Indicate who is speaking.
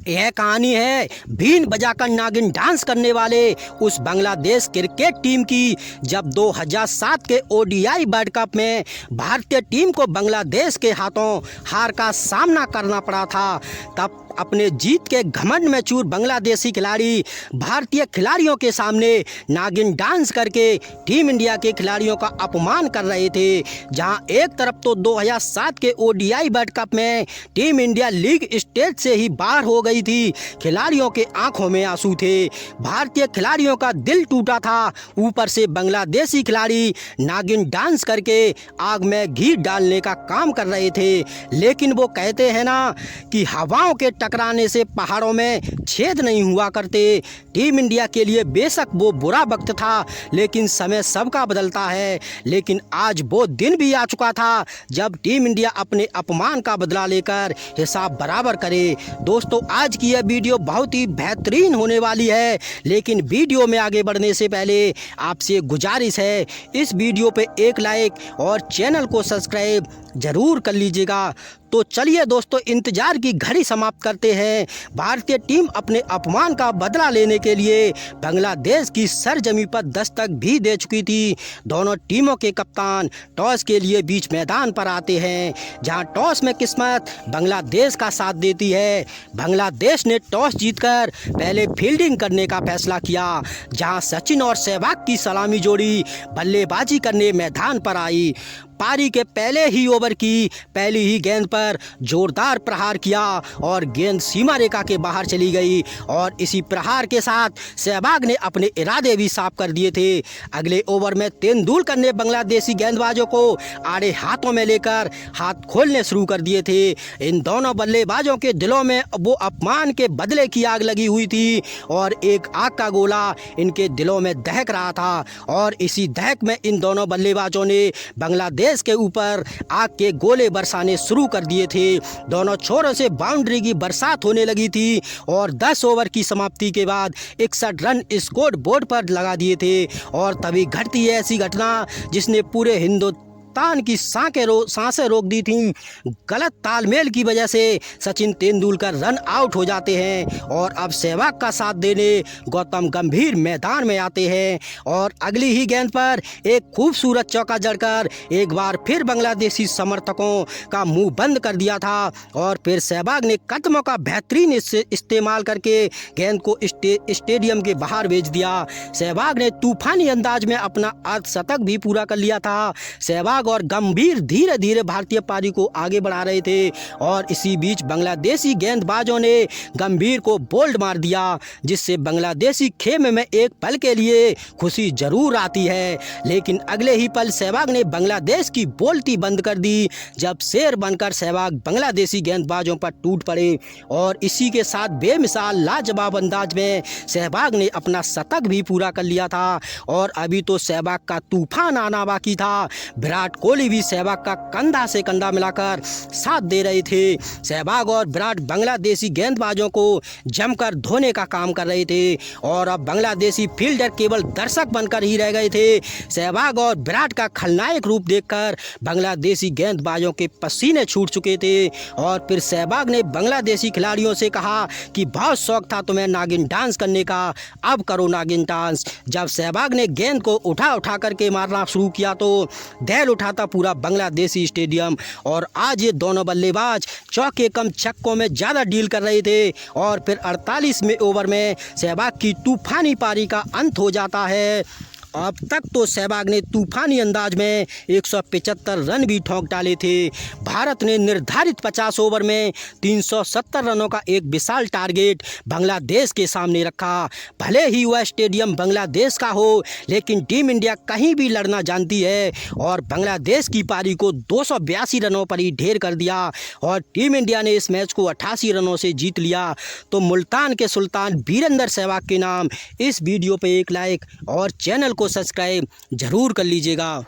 Speaker 1: यह कहानी है बीन बजाकर नागिन डांस करने वाले उस बांग्लादेश क्रिकेट टीम की, जब 2007 के ओडीआई वर्ल्ड कप में भारतीय टीम को बांग्लादेश के हाथों हार का सामना करना पड़ा था। तब अपने जीत के घमंड में चूर बांग्लादेशी खिलाड़ी भारतीय खिलाड़ियों के सामने नागिन डांस करके टीम इंडिया के खिलाड़ियों का अपमान कर रहे थे। जहां एक तरफ तो 2007 के ओडीआई वर्ल्ड कप में टीम इंडिया लीग स्टेज से ही बाहर हो गई थी, खिलाड़ियों के आंखों में आंसू थे, भारतीय खिलाड़ियों का दिल टूटा था। ऊपर से बांग्लादेशी खिलाड़ी नागिन डांस करके आग में घी डालने का काम कर रहे थे। लेकिन वो कहते हैं ना कि हवाओं के टकराने से पहाड़ों में छेद नहीं हुआ करते। टीम इंडिया के लिए बेशक वो बुरा वक्त था, लेकिन समय सबका बदलता है। लेकिन आज वो दिन भी आ चुका था जब टीम इंडिया अपने अपमान का बदला लेकर हिसाब बराबर करे। दोस्तों, आज की यह वीडियो बहुत ही बेहतरीन होने वाली है, लेकिन वीडियो में आगे बढ़ने से पहले आपसे गुजारिश है, इस वीडियो पे एक लाइक और चैनल को सब्सक्राइब जरूर कर लीजिएगा। तो चलिए दोस्तों, इंतजार की घड़ी समाप्त करते हैं। भारतीय टीम अपने अपमान का बदला लेने के लिए बांग्लादेश की सरजमी पर दस्तक भी दे चुकी थी। दोनों टीमों के कप्तान टॉस के लिए बीच मैदान पर आते हैं, जहां टॉस में किस्मत बांग्लादेश का साथ देती है। बांग्लादेश ने टॉस जीतकर पहले फील्डिंग करने का फैसला किया, जहां सचिन और सहवाग की सलामी जोड़ी बल्लेबाजी करने मैदान पर आई। पारी के पहले ही ओवर की पहली ही गेंद पर जोरदार प्रहार किया और गेंद सीमा रेखा के बाहर चली गई, और इसी प्रहार के साथ सहवाग ने अपने इरादे भी साफ कर दिए थे। अगले ओवर में तेंदुलकर ने बांग्लादेशी गेंदबाजों को आड़े हाथों में लेकर हाथ खोलने शुरू कर दिए थे। इन दोनों बल्लेबाजों के दिलों में वो अपमान के बदले की आग लगी हुई थी, और एक आग का गोला इनके दिलों में दहक रहा था, और इसी दहक में इन दोनों बल्लेबाजों ने बांग्लादेश के ऊपर आग के गोले बरसाने शुरू कर दिए थे। दोनों छोरों से बाउंड्री की बरसात होने लगी थी, और 10 ओवर की समाप्ति के बाद 61 रन स्कोर बोर्ड पर लगा दिए थे। और तभी घटती है ऐसी घटना जिसने पूरे हिंदुस्तान की सांसें रोक दी थीं। गलत तालमेल की वजह से सचिन तेंदुलकर रन आउट हो जाते हैं, और अब सहवाग का साथ देने गौतम गंभीर मैदान में आते हैं, और अगली ही गेंद पर एक खूबसूरत चौका जड़कर एक बार फिर बांग्लादेशी समर्थकों का मुंह बंद कर दिया था। और फिर सहवाग ने कदमों का बेहतरीन इस्तेमाल करके गेंद को स्टेडियम के बाहर भेज दिया। सहवाग ने तूफानी अंदाज में अपना अर्धशतक भी पूरा कर लिया था। सहवाग और गंभीर धीरे धीरे भारतीय पारी को आगे बढ़ा रहे थे, और इसी बीच बांग्लादेशी गेंदबाजों ने गंभीर को बोल्ड मार दिया, जिससे बांग्लादेशी खेमे में एक पल के लिए खुशी जरूर आती है। लेकिन अगले ही पल सहवाग ने बांग्लादेश की बोलती बंद कर दी, जब शेर बनकर सहवाग बांग्लादेशी गेंदबाजों पर टूट पड़े, और इसी के साथ बेमिसाल लाजवाब अंदाज में सहवाग ने अपना शतक भी पूरा कर लिया था। और अभी तो सहवाग का तूफान आना बाकी था। विराट कोहली भी सहवाग का कंधा से कंधा मिलाकर साथ दे रहे थे। सहवाग और विराट बांग्लादेशी गेंदबाजों को जमकर धोने का काम कर रहे थे, और अब बांग्लादेशी फील्डर केवल दर्शक बनकर ही रह गए थे। सहवाग और विराट का खलनायक रूप देखकर बांग्लादेशी गेंदबाजों के पसीने छूट चुके थे। और फिर सहवाग ने बांग्लादेशी खिलाड़ियों से कहा कि बहुत शौक था तुम्हें नागिन डांस करने का, अब करो नागिन डांस। जब सहवाग ने गेंद को उठा करके मारना शुरू किया तो दहल उठाता पूरा बांग्लादेशी स्टेडियम। और आज ये दोनों बल्लेबाज चौके कम छक्कों में ज़्यादा डील कर रहे थे, और फिर 48वें ओवर में सहवाग की तूफानी पारी का अंत हो जाता है। अब तक तो सहवाग ने तूफानी अंदाज में 175 रन भी ठोंक डाले थे। भारत ने निर्धारित 50 ओवर में 370 रनों का एक विशाल टारगेट बांग्लादेश के सामने रखा। भले ही वह स्टेडियम बांग्लादेश का हो, लेकिन टीम इंडिया कहीं भी लड़ना जानती है, और बांग्लादेश की पारी को 282 रनों पर ही ढेर कर दिया, और टीम इंडिया ने इस मैच को 88 रनों से जीत लिया। तो मुल्तान के सुल्तान वीरेंद्र सहवाग के नाम इस वीडियो पर एक लाइक और चैनल को सब्सक्राइब जरूर कर लीजिएगा।